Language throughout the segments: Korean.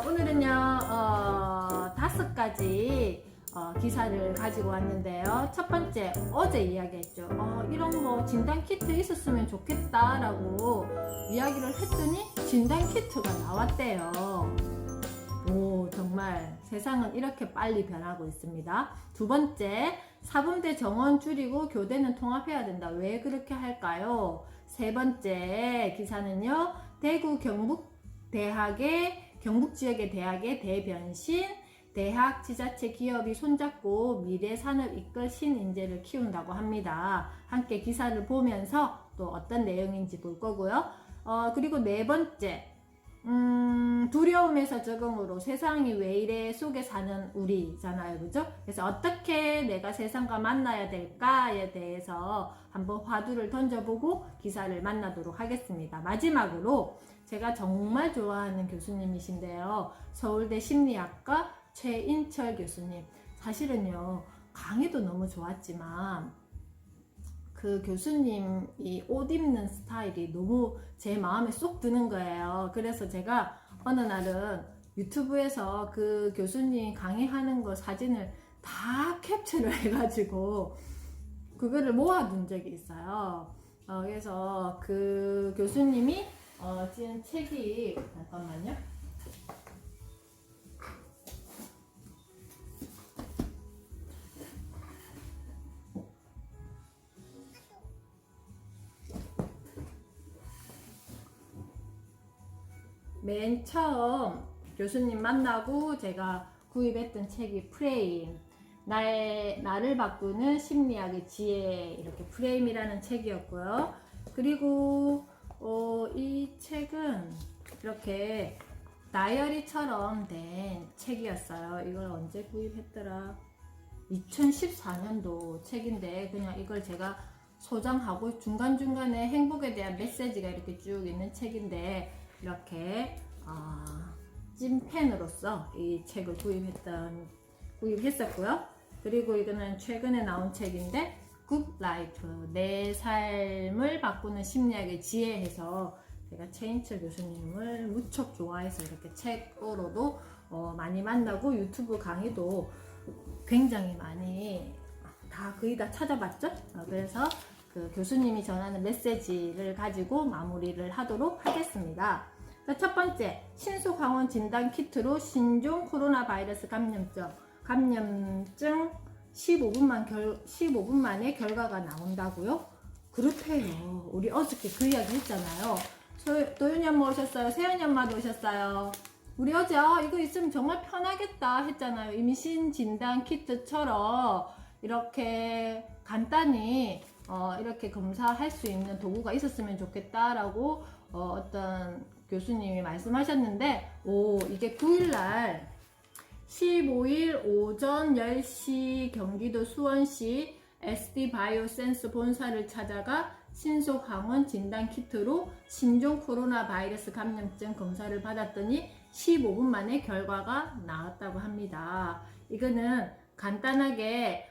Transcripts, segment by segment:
오늘은요 5가지 기사를 가지고 왔는데요. 첫 번째, 어제 이야기했죠. 이런 뭐 진단 키트 있었으면 좋겠다라고 이야기를 했더니 진단 키트가 나왔대요. 오, 정말 세상은 이렇게 빨리 변하고 있습니다. 두 번째, 사범대 정원 줄이고 교대는 통합해야 된다. 왜 그렇게 할까요? 세 번째 기사는요, 대구 경북 지역의 대학의 대변신, 대학, 지자체, 기업이 손잡고 미래 산업 이끌 신인재를 키운다고 합니다. 함께 기사를 보면서 또 어떤 내용인지 볼 거고요. 그리고 네 번째, 두려움에서 적응으로 세상이 왜 이래 속에 사는 우리잖아요. 그죠? 그래서 어떻게 내가 세상과 만나야 될까에 대해서 한번 화두를 던져보고 기사를 만나도록 하겠습니다. 마지막으로 제가 정말 좋아하는 교수님이신데요. 서울대 심리학과 최인철 교수님. 사실은요, 강의도 너무 좋았지만 그 교수님이 옷 입는 스타일이 너무 제 마음에 쏙 드는 거예요. 그래서 제가 어느 날은 유튜브에서 그 교수님 강의하는 거 사진을 다 캡처를 해가지고 그거를 모아둔 적이 있어요. 그래서 그 교수님이 지은 책이, 잠깐만요. 맨 처음 교수님 만나고 제가 구입했던 책이 프레임, 나를 바꾸는 심리학의 지혜, 이렇게 프레임이라는 책이었고요. 그리고 이 책은 이렇게 다이어리처럼 된 책이었어요. 이걸 언제 구입했더라? 2014년도 책인데 그냥 이걸 제가 소장하고 중간중간에 행복에 대한 메시지가 이렇게 쭉 있는 책인데 이렇게 찐팬으로서 이 책을 구입했었고요. 그리고 이거는 최근에 나온 책인데 굿 라이프, 내 삶을 바꾸는 심리학의 지혜해서 제가 최인철 교수님을 무척 좋아해서 이렇게 책으로도 많이 만나고 유튜브 강의도 굉장히 많이 거의 다 찾아봤죠. 그래서 그 교수님이 전하는 메시지를 가지고 마무리를 하도록 하겠습니다. 첫 번째, 신속항원 진단 키트로 신종 코로나 바이러스 감염증 15분 만에 결과가 나온다고요? 그렇대요. 우리 어저께 그 이야기 했잖아요. 도윤이 엄마 오셨어요? 세연이 엄마도 오셨어요? 우리 어제 이거 있으면 정말 편하겠다 했잖아요. 임신 진단 키트처럼 이렇게 간단히 이렇게 검사할 수 있는 도구가 있었으면 좋겠다라고 어떤 교수님이 말씀하셨는데, 이게 9일날 15일 오전 10시 경기도 수원시 SD 바이오센스 본사를 찾아가 신속항원 진단 키트로 신종 코로나 바이러스 감염증 검사를 받았더니 15분 만에 결과가 나왔다고 합니다. 이거는 간단하게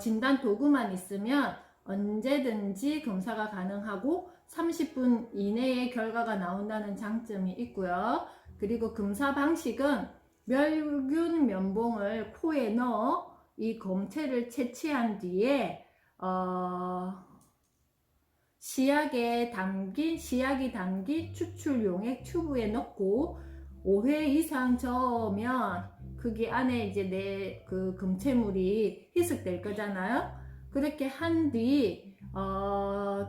진단 도구만 있으면 언제든지 검사가 가능하고 30분 이내에 결과가 나온다는 장점이 있고요. 그리고 검사 방식은 멸균 면봉을 코에 넣어 이 검체를 채취한 뒤에 시약이 담긴 추출 용액 튜브에 넣고 5회 이상 저으면 거기 안에 이제 내 그 검체물이 희석될 거잖아요. 그렇게 한 뒤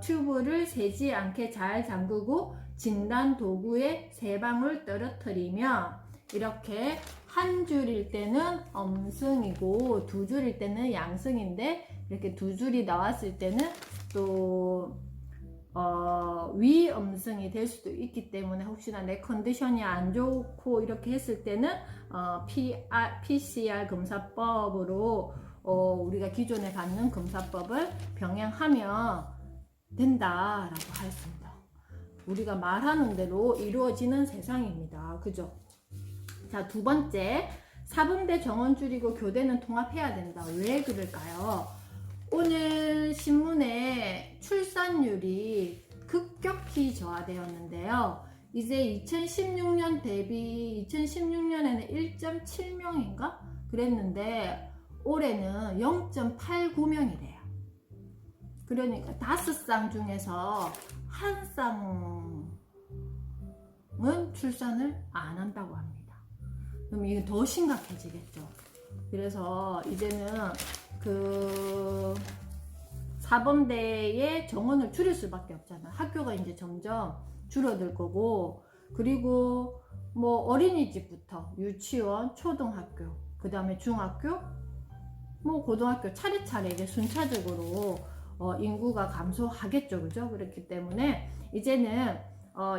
튜브를 새지 않게 잘 잠그고 진단 도구에 3방울 떨어뜨리면 이렇게 한 줄일 때는 음성이고 2줄일 때는 양성인데, 이렇게 2줄이 나왔을 때는 또 위음성이 될 수도 있기 때문에 혹시나 내 컨디션이 안 좋고 이렇게 했을 때는 PCR 검사법으로 우리가 기존에 받는 검사법을 병행하면 된다라고 하였습니다. 우리가 말하는 대로 이루어지는 세상입니다. 그죠? 자, 두 번째, 사범대 정원 줄이고 교대는 통합해야 된다. 왜 그럴까요? 오늘 신문에 출산율이 급격히 저하되었는데요. 이제 2016년 대비 2016년에는 1.7명인가 그랬는데 올해는 0.89명이래요. 그러니까 5쌍 중에서 한 쌍은 출산을 안 한다고 합니다. 그럼 이게 더 심각해지겠죠. 그래서 이제는 그 사범대의 정원을 줄일 수밖에 없잖아요. 학교가 이제 점점 줄어들 거고, 그리고 뭐 어린이집부터 유치원, 초등학교, 그 다음에 중학교, 뭐 고등학교 차례차례 이게 순차적으로 인구가 감소하겠죠. 그죠? 그렇기 때문에 이제는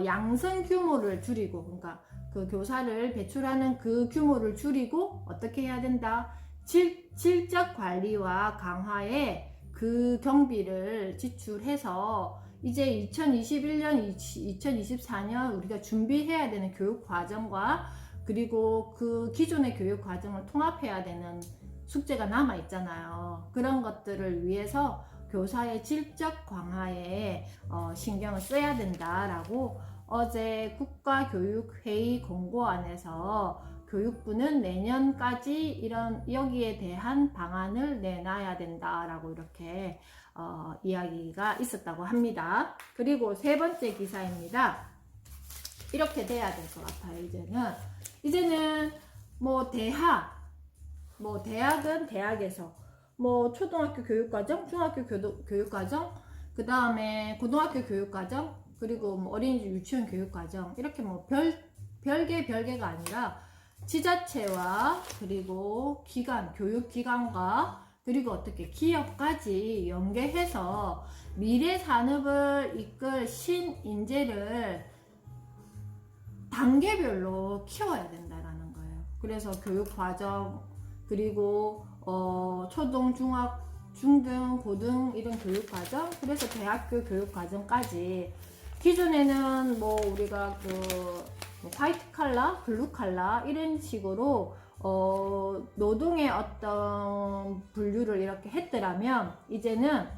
양성 규모를 줄이고, 그러니까 그 교사를 배출하는 그 규모를 줄이고 어떻게 해야 된다? 질적 관리와 강화에 그 경비를 지출해서 이제 2021년, 2024년 우리가 준비해야 되는 교육 과정과 그리고 그 기존의 교육 과정을 통합해야 되는 숙제가 남아 있잖아요. 그런 것들을 위해서 교사의 질적 강화에 신경을 써야 된다라고 어제 국가교육회의 공고안에서 교육부는 내년까지 여기에 대한 방안을 내놔야 된다라고 이렇게 이야기가 있었다고 합니다. 그리고 세 번째 기사입니다. 이렇게 돼야 될 것 같아요. 이제는 뭐 대학은 대학에서 뭐 초등학교 교육과정, 중학교 교육과정, 그 다음에 고등학교 교육과정, 그리고 뭐 어린이집 유치원 교육과정, 이렇게 뭐 별개가 아니라 지자체와 그리고 교육기관과 그리고 어떻게 기업까지 연계해서 미래 산업을 이끌 신인재를 단계별로 키워야 된다라는 거예요. 그래서 교육과정, 그리고 초등, 중학, 중등, 고등 이런 교육과정, 그래서 대학교 교육과정까지 기존에는 뭐 우리가 화이트 칼라, 블루 칼라 이런 식으로 노동의 어떤 분류를 이렇게 했더라면 이제는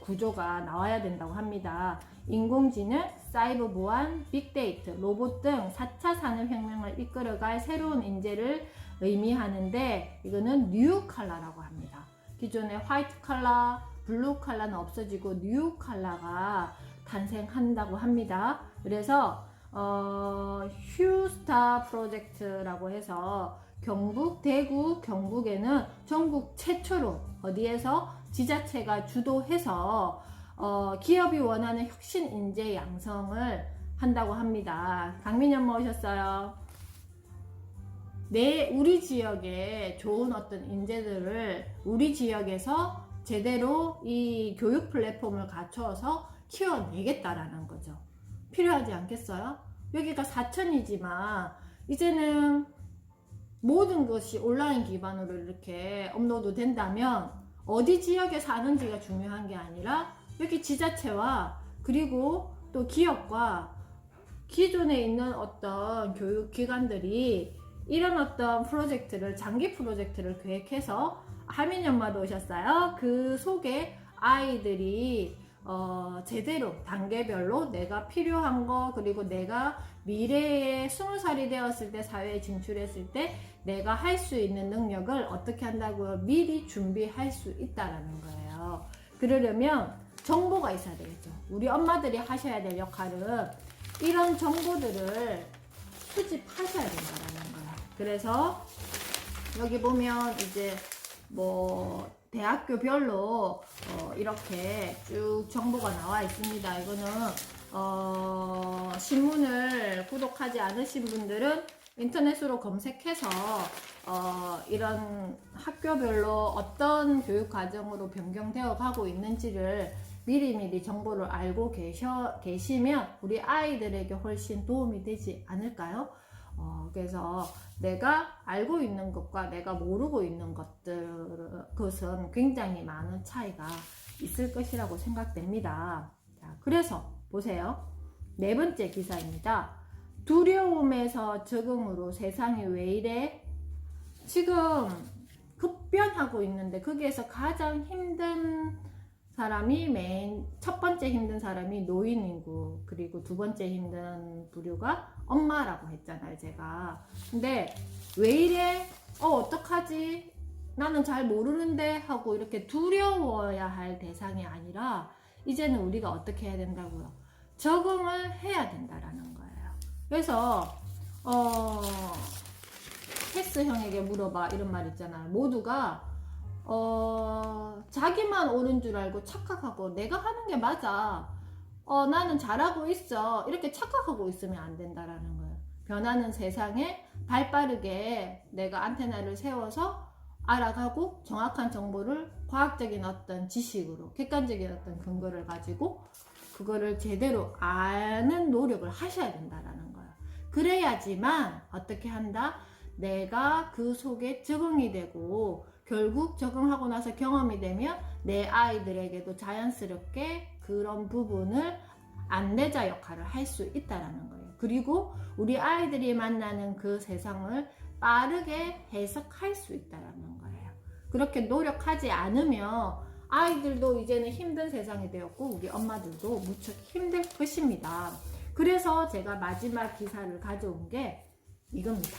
구조가 나와야 된다고 합니다. 인공지능, 사이버 보안, 빅데이터, 로봇 등 4차 산업혁명을 이끌어갈 새로운 인재를 의미하는데 이거는 뉴 칼라라고 합니다. 기존의 화이트 칼라, 블루 칼라는 없어지고 뉴 칼라가 탄생한다고 합니다. 그래서 휴스타 프로젝트라고 해서 대구 경북에는 전국 최초로 어디에서 지자체가 주도해서 기업이 원하는 혁신 인재 양성을 한다고 합니다. 강민현 뭐 오셨어요? 우리 지역에 좋은 어떤 인재들을 우리 지역에서 제대로 이 교육 플랫폼을 갖춰서 키워내겠다라는 거죠. 필요하지 않겠어요? 여기가 4천이지만 이제는 모든 것이 온라인 기반으로 이렇게 업로드 된다면 어디 지역에 사는지가 중요한 게 아니라 여기 지자체와 그리고 또 기업과 기존에 있는 어떤 교육기관들이 이런 어떤 장기 프로젝트를 계획해서 하민 엄마도 오셨어요. 그 속에 아이들이 제대로 단계별로 내가 필요한 거, 그리고 내가 미래에 20살이 되었을 때 사회에 진출했을 때 내가 할 수 있는 능력을 어떻게 한다고요? 미리 준비할 수 있다라는 거예요. 그러려면 정보가 있어야 되겠죠. 우리 엄마들이 하셔야 될 역할은 이런 정보들을 수집하셔야 된다라는 거예요. 그래서 여기 보면 이제 뭐 대학교별로 이렇게 쭉 정보가 나와 있습니다. 이거는 신문을 구독하지 않으신 분들은 인터넷으로 검색해서 이런 학교별로 어떤 교육과정으로 변경되어 가고 있는지를 미리미리 정보를 알고 계시면 우리 아이들에게 훨씬 도움이 되지 않을까요? 그래서 내가 알고 있는 것과 내가 모르고 있는 것은 굉장히 많은 차이가 있을 것이라고 생각됩니다. 자, 그래서 보세요. 네 번째 기사입니다. 두려움에서 적응으로 세상이 왜 이래? 지금 급변하고 있는데 거기에서 가장 힘든 사람이 첫 번째 힘든 사람이 노인 인구, 그리고 두 번째 힘든 부류가 엄마라고 했잖아요, 제가. 근데 왜 이래? 어떡하지? 나는 잘 모르는데 하고 이렇게 두려워야 할 대상이 아니라 이제는 우리가 어떻게 해야 된다고요? 적응을 해야 된다라는 거예요. 그래서 패스 형에게 물어봐 이런 말 있잖아요. 모두가 자기만 옳은 줄 알고 착각하고 내가 하는 게 맞아. 나는 잘하고 있어. 이렇게 착각하고 있으면 안 된다라는 거예요. 변하는 세상에 발빠르게 내가 안테나를 세워서 알아가고 정확한 정보를 과학적인 어떤 지식으로 객관적인 어떤 근거를 가지고 그거를 제대로 아는 노력을 하셔야 된다라는 거예요. 그래야지만 어떻게 한다? 내가 그 속에 적응이 되고 결국 적응하고 나서 경험이 되면 내 아이들에게도 자연스럽게 그런 부분을 안내자 역할을 할 수 있다라는 거예요. 그리고 우리 아이들이 만나는 그 세상을 빠르게 해석할 수 있다라는 거예요. 그렇게 노력하지 않으면 아이들도 이제는 힘든 세상이 되었고 우리 엄마들도 무척 힘들 것입니다. 그래서 제가 마지막 기사를 가져온 게 이겁니다.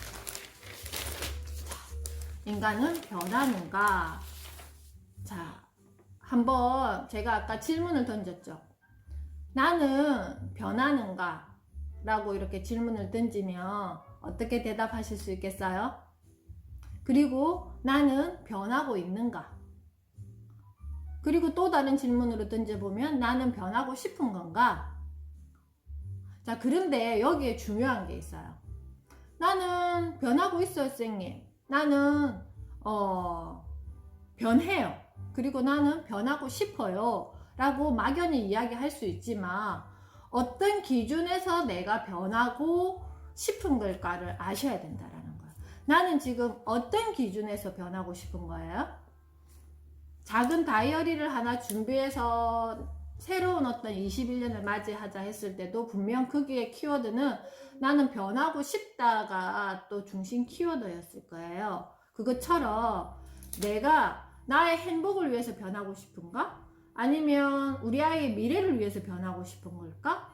인간은 변하는가? 자, 한번 제가 아까 질문을 던졌죠. 나는 변하는가? 라고 이렇게 질문을 던지면 어떻게 대답하실 수 있겠어요? 그리고 나는 변하고 있는가? 그리고 또 다른 질문으로 던져보면 나는 변하고 싶은 건가? 자, 그런데 여기에 중요한 게 있어요. 나는 변하고 있어요, 선생님. 나는 변해요. 그리고 나는 변하고 싶어요. 라고 막연히 이야기할 수 있지만 어떤 기준에서 내가 변하고 싶은 걸까를 아셔야 된다라는 거예요. 나는 지금 어떤 기준에서 변하고 싶은 거예요? 작은 다이어리를 하나 준비해서 새로운 어떤 21년을 맞이하자 했을 때도 분명 거기에 키워드는 나는 변하고 싶다가 또 중심 키워드였을 거예요. 그것처럼 내가 나의 행복을 위해서 변하고 싶은가? 아니면 우리 아이의 미래를 위해서 변하고 싶은 걸까?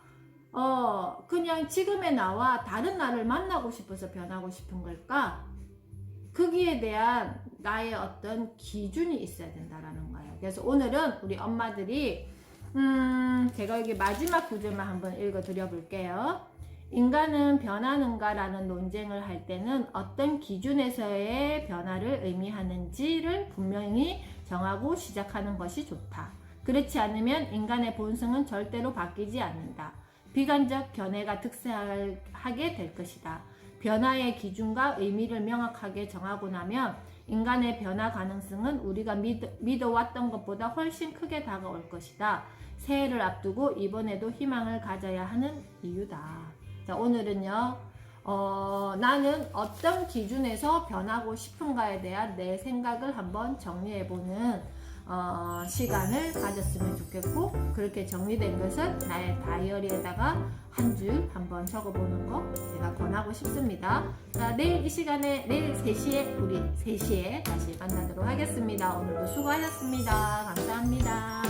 그냥 지금의 나와 다른 나를 만나고 싶어서 변하고 싶은 걸까? 거기에 대한 나의 어떤 기준이 있어야 된다라는 거예요. 그래서 오늘은 우리 엄마들이 제가 여기 마지막 구절만 한번 읽어 드려 볼게요. 인간은 변하는가 라는 논쟁을 할 때는 어떤 기준에서의 변화를 의미하는지를 분명히 정하고 시작하는 것이 좋다. 그렇지 않으면 인간의 본성은 절대로 바뀌지 않는다. 비관적 견해가 득세하게 될 것이다. 변화의 기준과 의미를 명확하게 정하고 나면 인간의 변화 가능성은 우리가 믿어왔던 것보다 훨씬 크게 다가올 것이다. 새해를 앞두고 이번에도 희망을 가져야 하는 이유다. 자, 오늘은요, 나는 어떤 기준에서 변하고 싶은가에 대한 내 생각을 한번 정리해보는 시간을 가졌으면 좋겠고, 그렇게 정리된 것을 나의 다이어리에다가 한 줄 한번 적어보는 거 제가 권하고 싶습니다. 자, 내일 이 시간에 내일 3시에 우리 3시에 다시 만나도록 하겠습니다. 오늘도 수고하셨습니다. 감사합니다.